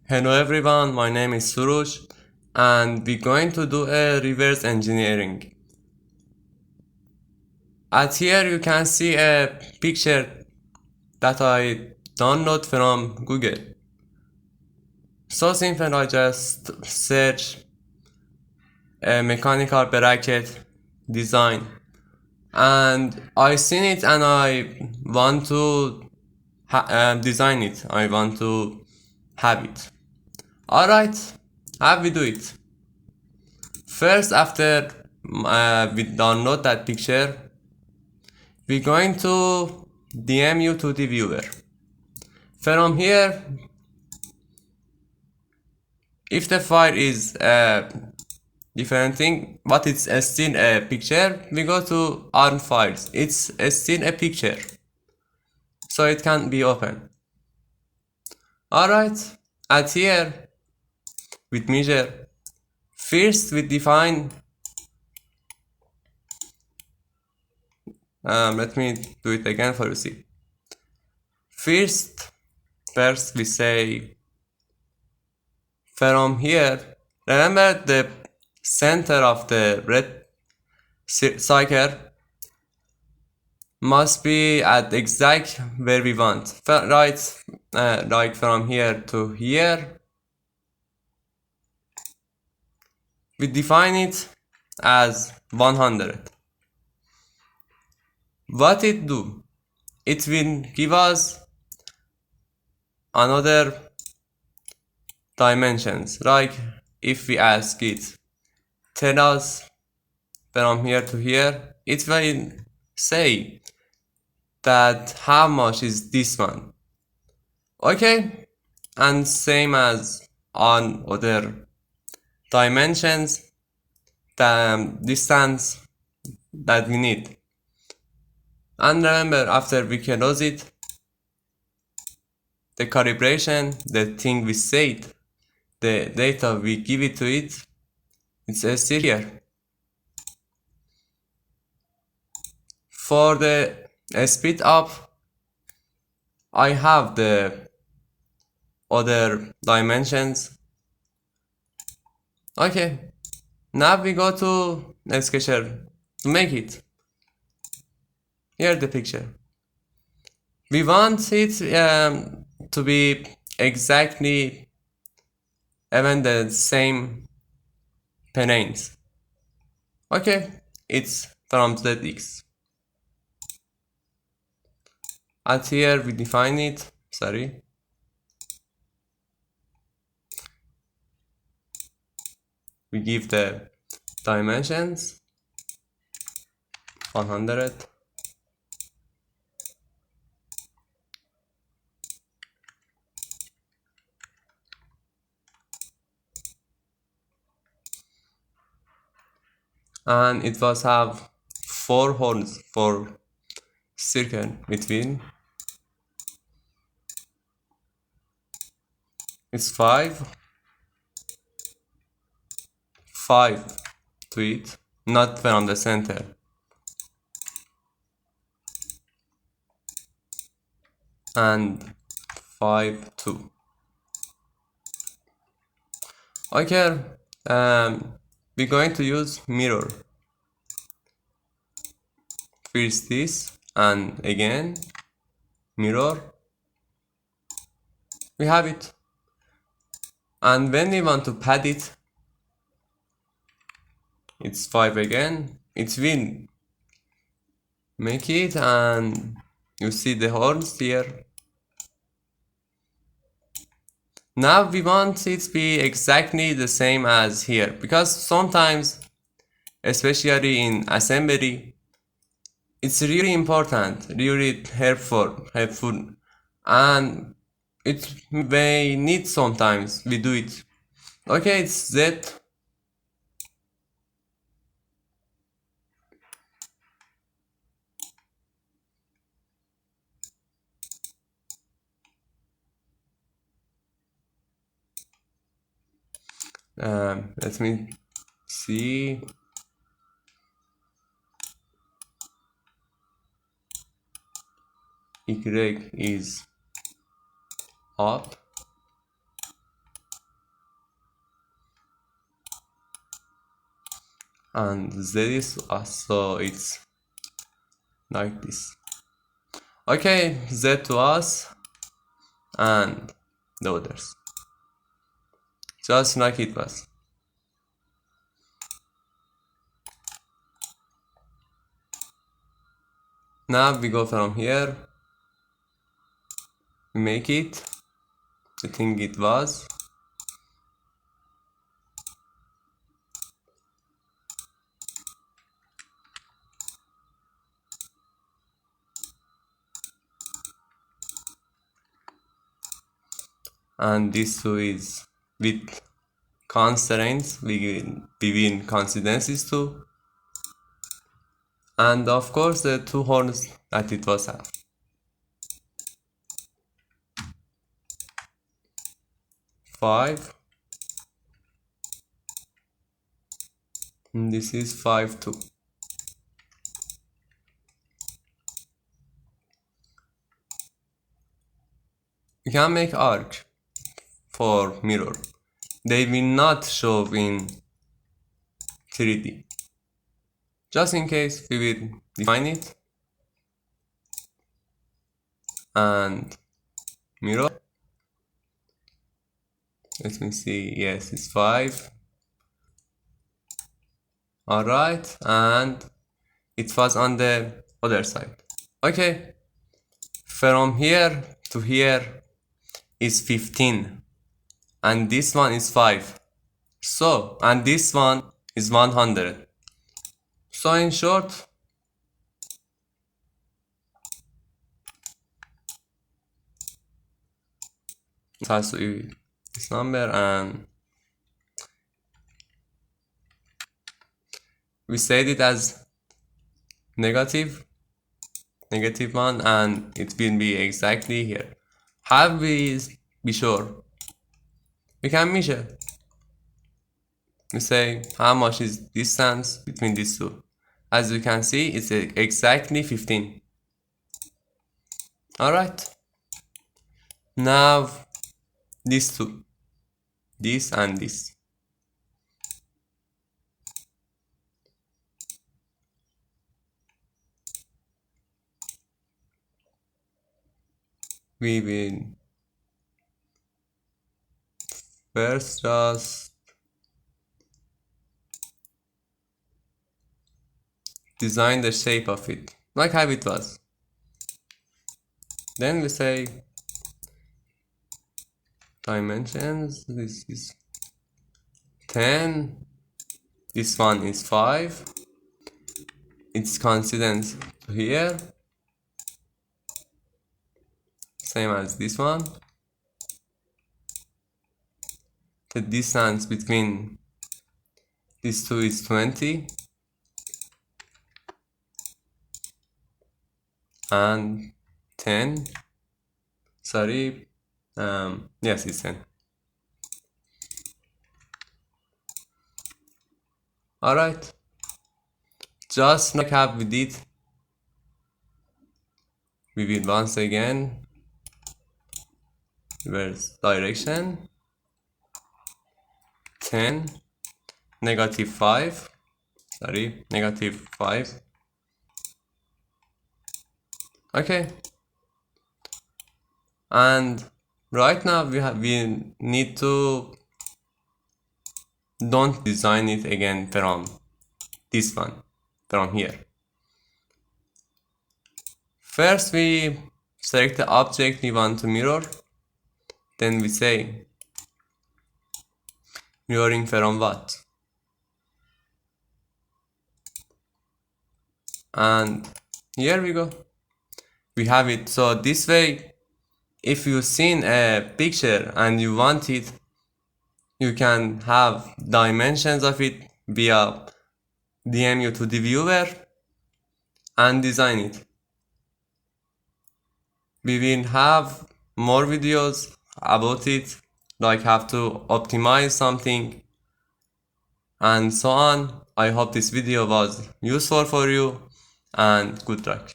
Hello everyone, my name is Soroush and we're going to do a reverse engineering. At here you can see a picture that I download from Google. So simple, I just search a mechanical bracket design and I seen it and I want to design it. I want to have it. Alright, how we do it? First, after we download that picture, we're going to DM you to the viewer. From here, if the file is a different thing, but it's still a picture, we go to ARM files. It's still a picture, so it can be open. Alright, at here, with measure, first we define, let me do it again for you see. First we say from here, remember the center of the red circle must be at exact where we want. Right, like from here to here. We define it as 100. What it do? It will give us another dimensions. Like if we ask it, tell us from here to here, it will say that how much is this one. Okay, and same as on other dimensions, the distance that we need. And remember, after we close it, the calibration, the thing we said, the data we give it to it, it's still here. For the speed up, I have the other dimensions. Okay, now we go to Sketcher to make it. Here the picture. We want it to be exactly even the same planes. Okay, it's from ZX. At here we define it, sorry. We give the dimensions 100. And it was have 4 holes for circle between. It's 5 to it, not from the center. And 5 2. Okay, we're going to use mirror. First this and again mirror. We have it. And when we want to pad it, it's 5 again. It will make it, and you see the horns here. Now we want it to be exactly the same as here, because sometimes, especially in assembly, it's really important, really helpful, and it may need sometimes we do it. Okay, it's Z. Let me see. Y is up. and Z is so it's like this. Okay, Z to us and the others, just like it was. Now we go from here, we make it the thing it was, and this too is with constraints between coincidences too, and of course the two horns that it was have. Five, and this is 5 too. You can make arc for mirror. They will not show in 3D. Just in case, we will define it and mirror. Let me see. Yes, it's 5. Alright, and it was on the other side. Okay, from here to here is 15, and this one is 5. So, and this one is 100. So in short, it has to be this number, and we said it as negative one, and it will be exactly here. How we be sure? We can measure. We say how much is distance between these two. As you can see, it's exactly 15. Alright. Now these two, this and this. We will first just design the shape of it, like how it was. Then we say dimensions, this is 10, this one is 5, it's coincident to here, same as this one. The distance between these two is 20, and 10, sorry, yes, it's 10. Alright, just like how we did, we will once again reverse direction, 10, negative 5, sorry, negative 5. Okay, and right now we need to don't design it again from this one, from here. First we select the object we want to mirror, then we say mirroring from what, and here we go, we have it. So this way, if you've seen a picture and you want it, you can have dimensions of it via DM you to the viewer and design it. We will have more videos about it, like how to optimize something and so on. I hope this video was useful for you, and good luck.